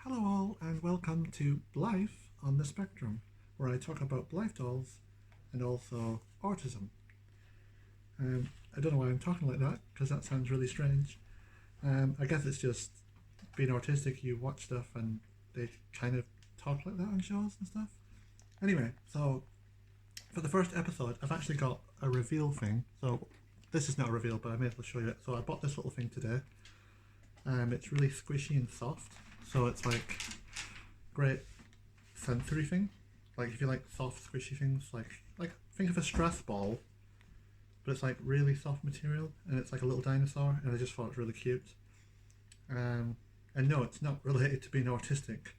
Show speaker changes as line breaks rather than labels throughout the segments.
Hello all and welcome to Blythe on the Spectrum, where I talk about blythedolls and also autism. I don't know why I'm talking like that, because that sounds really strange. I guess it's just being autistic, you watch stuff and they kind of talk like that on shows and stuff. Anyway, so for the first episode, I've actually got a reveal thing. So this is not a reveal, but I may as well show you it. So I bought this little thing today. It's really squishy and soft. So it's like great sensory thing. Like if you like soft squishy things, like think of a stress ball, but it's like really soft material and it's like a little dinosaur, and I just thought it was really cute. And no, it's not related to being autistic,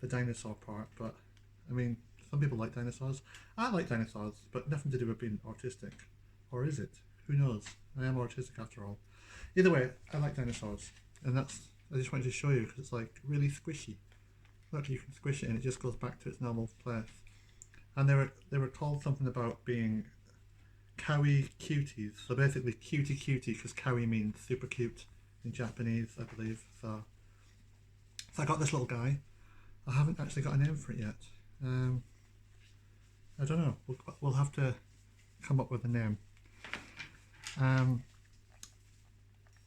the dinosaur part, but I mean, some people like dinosaurs. I like dinosaurs, but nothing to do with being autistic. Or is it? Who knows? I am autistic after all. Either way, I like dinosaurs, and I just wanted to show you because it's like really squishy. Look, you can squish it and it just goes back to its normal place. And they were called something about being kawaii cuties. So basically cutie cutie, because kawaii means super cute in Japanese, I believe. So I got this little guy. I haven't actually got a name for it yet. I don't know. We'll have to come up with a name.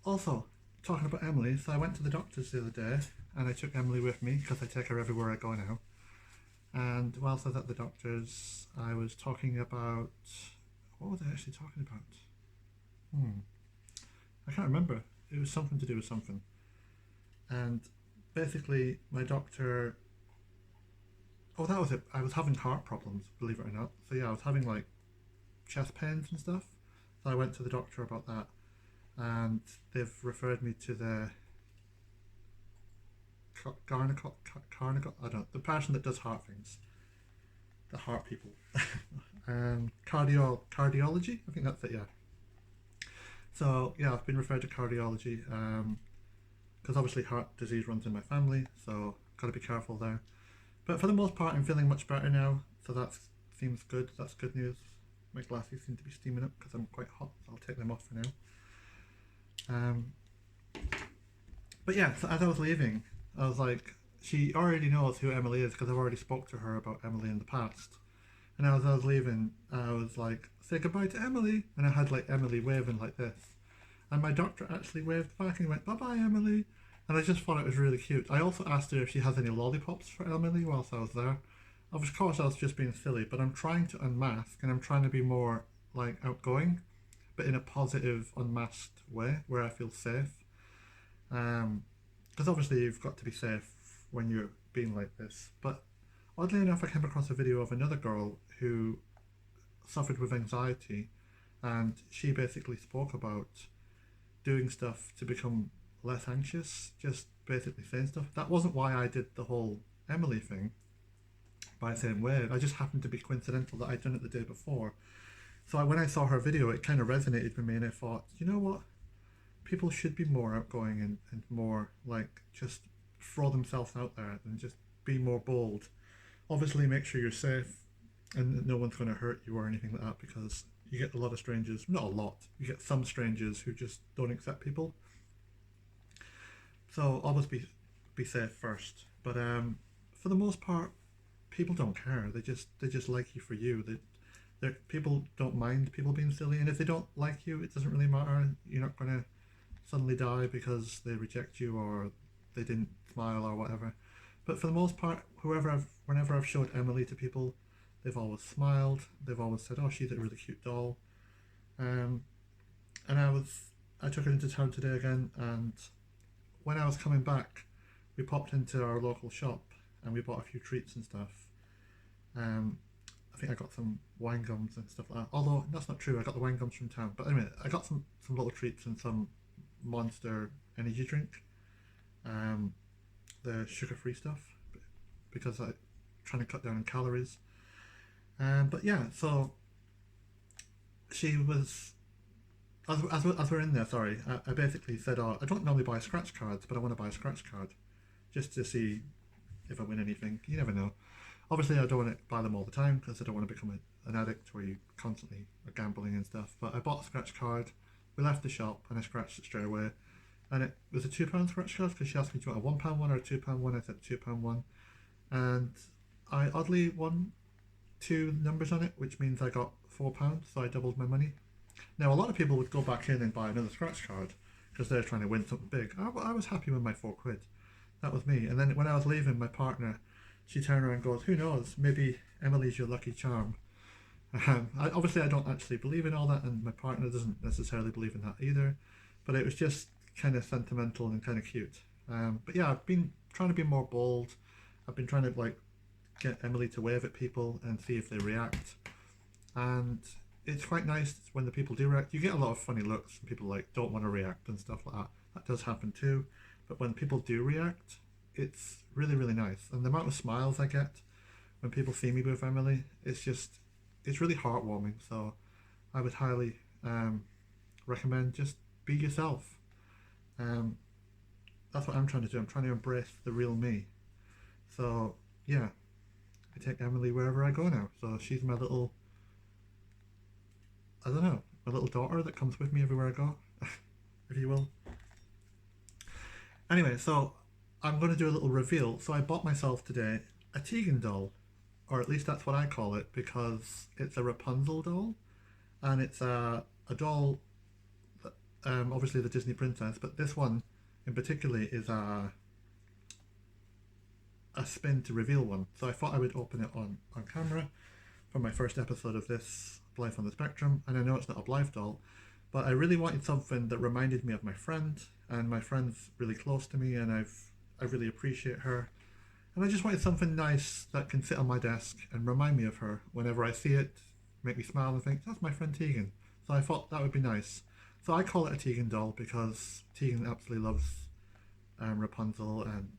Also, talking about Emily, so I went to the doctor's the other day and I took Emily with me because I take her everywhere I go now. And whilst I was at the doctor's, I was talking about, what was I actually talking about? I can't remember. It was something to do with something. And basically my doctor, that was it. I was having heart problems, believe it or not. So yeah, I was having like chest pains and stuff. So I went to the doctor about that. And they've referred me to the the person that does heart things, the heart people, cardiology. I think that's it. Yeah. So yeah, I've been referred to cardiology because obviously heart disease runs in my family, so got to be careful there. But for the most part, I'm feeling much better now, so that seems good. That's good news. My glasses seem to be steaming up because I'm quite hot, so I'll take them off for now. But yeah, so as I was leaving, I was like, she already knows who Emily is because I've already spoke to her about Emily in the past. And as I was leaving, I was like, say goodbye to Emily. And I had like Emily waving like this. And my doctor actually waved back and went, bye-bye, Emily. And I just thought it was really cute. I also asked her if she has any lollipops for Emily whilst I was there. Of course, I was just being silly, but I'm trying to unmask and I'm trying to be more like outgoing, but in a positive, unmasked way where I feel safe. Because obviously you've got to be safe when you're being like this. But oddly enough, I came across a video of another girl who suffered with anxiety, and she basically spoke about doing stuff to become less anxious, just basically saying stuff. That wasn't why I did the whole Emily thing by saying weird. I just happened to be coincidental that I'd done it the day before. So when I saw her video, it kind of resonated with me, and I thought, you know what? People should be more outgoing and more like just throw themselves out there and just be more bold. Obviously make sure you're safe and no one's going to hurt you or anything like that, because you get a lot of strangers, not a lot, you get some strangers who just don't accept people. So always be safe first. But for the most part, people don't care. They just like you for you. People don't mind people being silly, and if they don't like you, it doesn't really matter. You're not going to suddenly die because they reject you or they didn't smile or whatever. But for the most part, whenever I've showed Emily to people, they've always smiled. They've always said, "Oh, she's a really cute doll." And I took her into town today again, and when I was coming back, we popped into our local shop and we bought a few treats and stuff. I think I got some wine gums and stuff like that. Although that's not true, I got the wine gums from town. But anyway, I got some little treats and some Monster energy drink, the sugar-free stuff, because I'm trying to cut down on calories. But yeah, so she was, as we're in there, sorry, I basically said, I don't normally buy scratch cards, but I want to buy a scratch card just to see if I win anything. You never know. Obviously, I don't want to buy them all the time because I don't want to become an addict where you constantly are gambling and stuff. But I bought a scratch card. We left the shop and I scratched it straight away. and it was a £2 scratch card because she asked me, do you want a £1 one or a £2 one? I said £2 one, and I oddly won 2 numbers on it, which means I got £4, so I doubled my money. Now, a lot of people would go back in and buy another scratch card because they're trying to win something big. I was happy with my £4. That was me. And then when I was leaving, my partner, she turned around and goes, who knows, maybe Emily's your lucky charm. Obviously, I don't actually believe in all that, and my partner doesn't necessarily believe in that either, but it was just kind of sentimental and kind of cute. But yeah, I've been trying to be more bold. I've been trying to like get Emily to wave at people and see if they react, and it's quite nice when the people do react. You get a lot of funny looks and people like don't want to react and stuff like that. That does happen too, but when people do react, it's really, really nice. And the amount of smiles I get when people see me with Emily, it's really heartwarming. So I would highly recommend just be yourself. That's what I'm trying to do. I'm trying to embrace the real me. So yeah, I take Emily wherever I go now. So she's my little, I don't know, my little daughter that comes with me everywhere I go, if you will. Anyway, so I'm going to do a little reveal. So I bought myself today a Tegan doll, or at least that's what I call it, because it's a Rapunzel doll, and it's a doll, obviously the Disney princess, but this one in particular is a spin to reveal one. So I thought I would open it on camera for my first episode of this Blythe on the Spectrum, and I know it's not a Blythe doll, but I really wanted something that reminded me of my friend, and my friend's really close to me, and I really appreciate her, and I just wanted something nice that can sit on my desk and remind me of her whenever I see it, make me smile and think, that's my friend Tegan. So I thought that would be nice. So I call it a Tegan doll because Tegan absolutely loves Rapunzel, and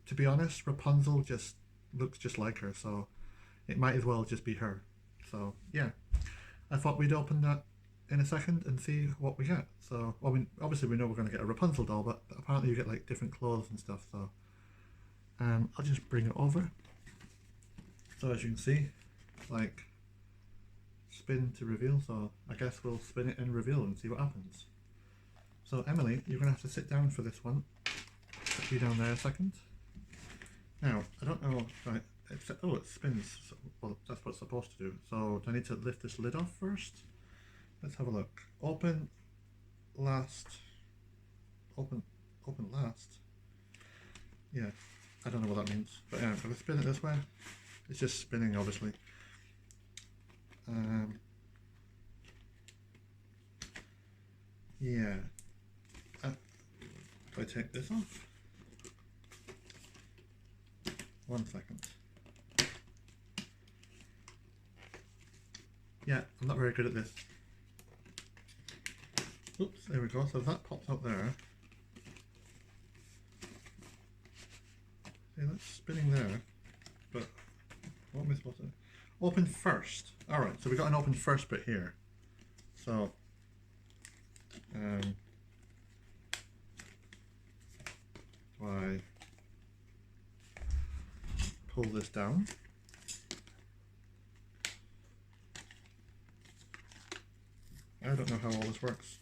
to be honest, Rapunzel just looks just like her, so it might as well just be her. So yeah, I thought we'd open that in a second and see what we get. So, well, obviously we know we're going to get a Rapunzel doll, but apparently you get like different clothes and stuff. So I'll just bring it over. So as you can see, like spin to reveal. So I guess we'll spin it and reveal and see what happens. So Emily, you're going to have to sit down for this one. Put you down there a second. Now, I don't know, right, oh, it spins. So, well, that's what it's supposed to do. So do I need to lift this lid off first? Let's have a look. Open last. Open last. Yeah, I don't know what that means. But yeah, if I spin it this way, it's just spinning, obviously. Yeah. Do I take this off? 1 second. Yeah, I'm not very good at this. Oops, there we go. So that pops up there. See, that's spinning there. But what am I supposed to do? Open first. Alright, so we got an open first bit here. So do I pull this down? I don't know how all this works.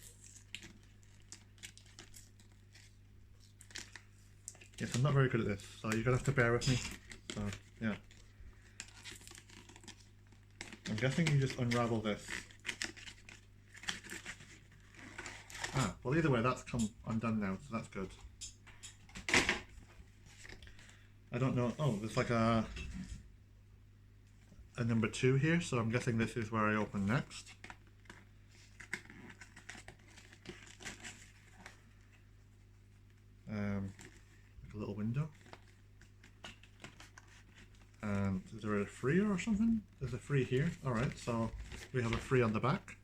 Yes, I'm not very good at this, so you're gonna have to bear with me. So yeah, I'm guessing you just unravel this. Ah, well either way that's come undone now, so that's good. I don't know, oh, there's like a number 2 here, so I'm guessing this is where I open next. Like a little window. And is there a free or something? There's a free here. Alright, so we have a free on the back.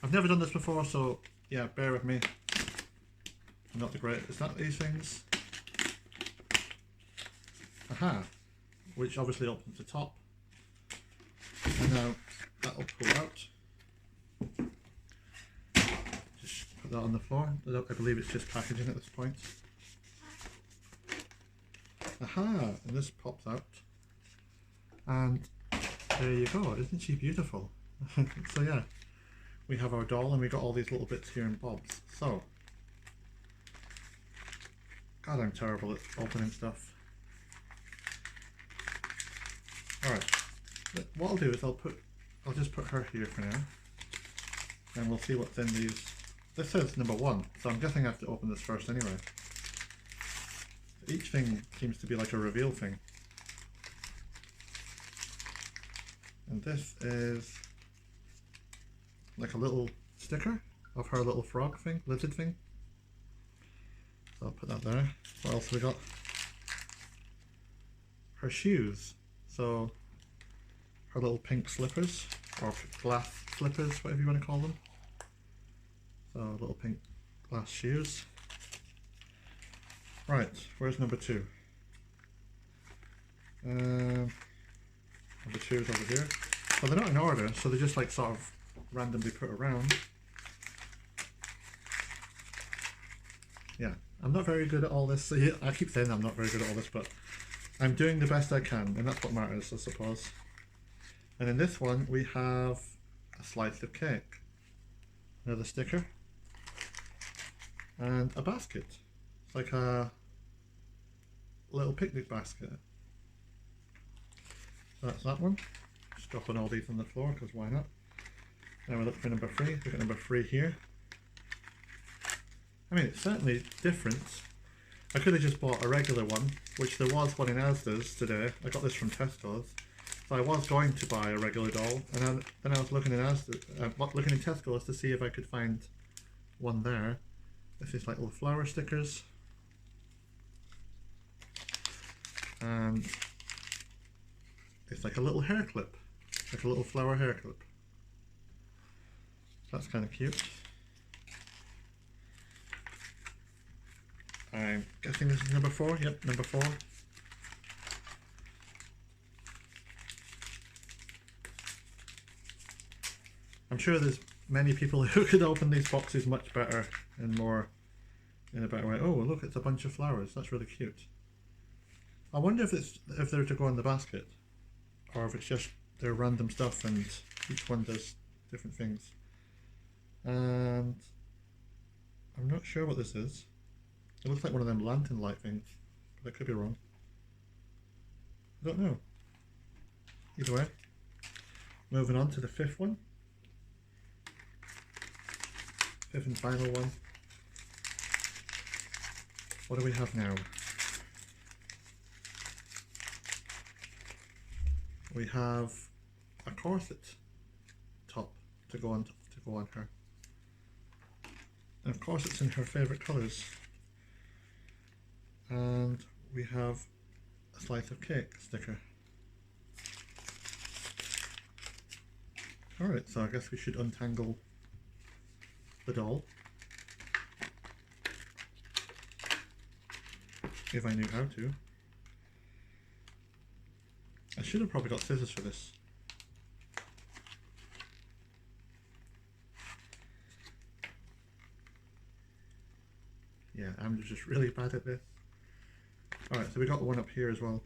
I've never done this before, so yeah, bear with me. I'm not the greatest. Is that these things? Aha! Which obviously opens the top. And now that'll pull out. Just put that on the floor. I believe it's just packaging at this point. Aha! And this pops out. And there you go. Isn't she beautiful? So yeah, we have our doll and we got all these little bits here and bobs. So God, I'm terrible at opening stuff. Alright, what I'll do is I'll just put her here for now, and we'll see what's in these. This says number 1, so I'm guessing I have to open this first anyway. Each thing seems to be like a reveal thing. And this is like a little sticker of her little frog thing, lizard thing. So I'll put that there. What else have we got? Her shoes. So her little pink slippers, or glass slippers, whatever you want to call them. So little pink glass shoes. Right, where's number 2? Number 2 is over here. Well, they're not in order, so they're just like sort of randomly put around. Yeah, I'm not very good at all this. So yeah, I keep saying I'm not very good at all this, but I'm doing the best I can, and that's what matters, I suppose. And in this one, we have a slice of cake, another sticker, and a basket. It's like a little picnic basket. So that's that one. Just dropping all these on the floor, because why not? Now we look for number 3. We've got number 3 here. I mean, it's certainly different. I could have just bought a regular one, which there was one in Asda's today. I got this from Tesco's. So I was going to buy a regular doll, and then I was looking in looking in Tesco's to see if I could find one there. This is like little flower stickers. And it's like a little hair clip, like a little flower hair clip. That's kind of cute. I'm guessing this is number 4. Yep, number 4. I'm sure there's many people who could open these boxes much better and more in a better way. Oh, look, it's a bunch of flowers. That's really cute. I wonder if they're to go in the basket, or if it's just they're random stuff and each one does different things. And I'm not sure what this is. It looks like one of them lantern light things, but I could be wrong. I don't know. Either way, moving on to the 5th one. 5th and final one. What do we have now? We have a corset top to go on her, and of course it's in her favourite colours. And we have a slice of cake sticker. Alright, so I guess we should untangle the doll. If I knew how to. I should have probably got scissors for this. Yeah, I'm just really bad at this. Alright, so we got the one up here as well.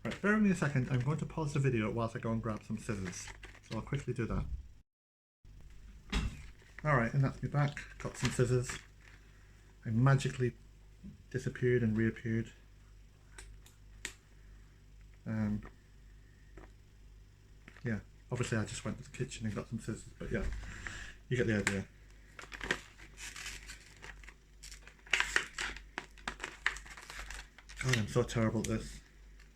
Right, bear with me a second. I'm going to pause the video whilst I go and grab some scissors. So I'll quickly do that. Alright, and that's me back. Got some scissors. I magically disappeared and reappeared. Yeah, obviously I just went to the kitchen and got some scissors, but yeah, you get the idea. God, I'm so terrible at this.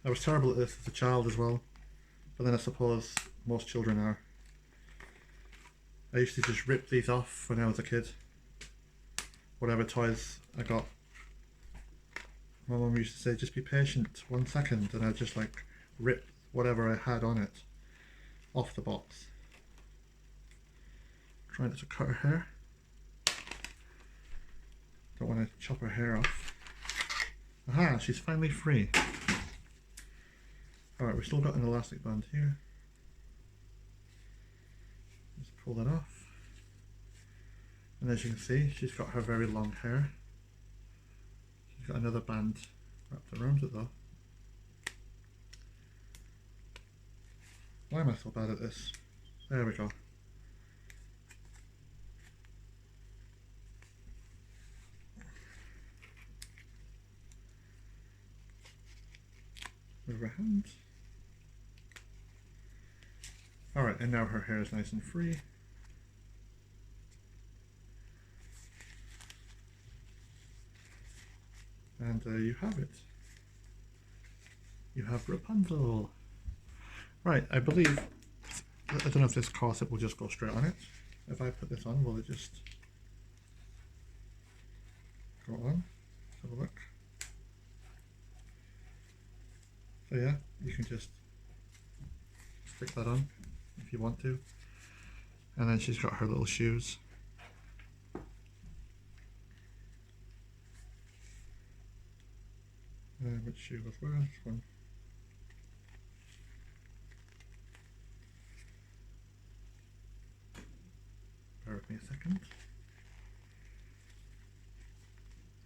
I was terrible at this as a child as well, but then I suppose most children are. I used to just rip these off when I was a kid. Whatever toys I got. My mum used to say, just be patient 1 second, and I'd just like rip whatever I had on it off the box. Trying not to cut her hair. Don't want to chop her hair off. Aha, she's finally free. Alright, we've still got an elastic band here. Just pull that off. And as you can see, she's got her very long hair. She's got another band wrapped around it though. Why am I so bad at this? There we go. Move her hand. Alright, and now her hair is nice and free. And you have it. You have Rapunzel. Right, I believe, I don't know if this corset will just go straight on it. If I put this on, will it just go on? Let's have a look. So yeah, you can just stick that on if you want to. And then she's got her little shoes. Which shoe was where? This one. Bear with me a second.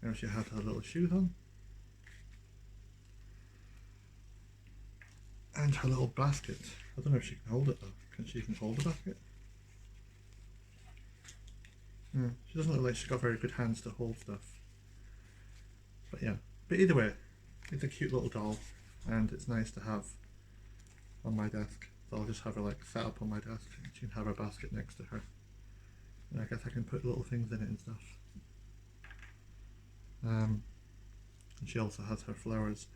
Now she has her little shoes on. And her little basket. I don't know if she can hold it though. Can she even hold the basket? She doesn't look like she's got very good hands to hold stuff. But yeah. But either way, it's a cute little doll and it's nice to have on my desk. So I'll just have her like set up on my desk and she can have her basket next to her. And I guess I can put little things in it and stuff. And she also has her flowers,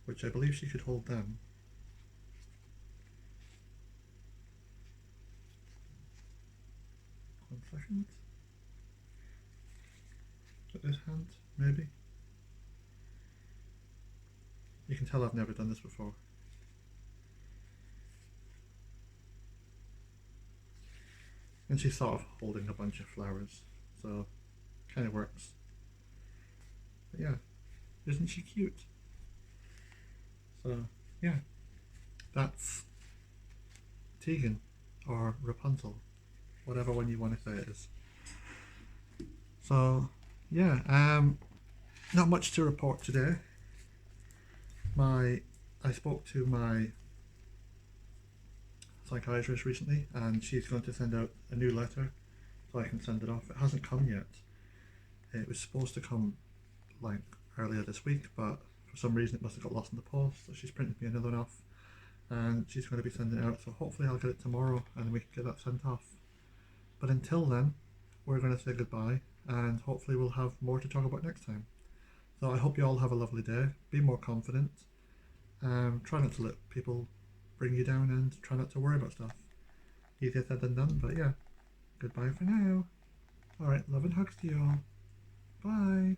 which I believe she could hold them. One second. Put this hand, maybe. You can tell I've never done this before. And she's sort of holding a bunch of flowers, so kind of works. But yeah, isn't she cute? So yeah, that's Tegan, or Rapunzel, whatever one you want to say it is. So yeah, not much to report today. I spoke to my psychiatrist recently and she's going to send out a new letter so I can send it off. It hasn't come yet. It was supposed to come like earlier this week, but for some reason it must have got lost in the post, so she's printed me another one off and she's going to be sending it out, so hopefully I'll get it tomorrow and we can get that sent off. But until then, we're going to say goodbye and hopefully we'll have more to talk about next time. So I hope you all have a lovely day, be more confident, try not to let people bring you down and try not to worry about stuff. Easier said than done, but yeah, goodbye for now. Alright, love and hugs to you all. Bye.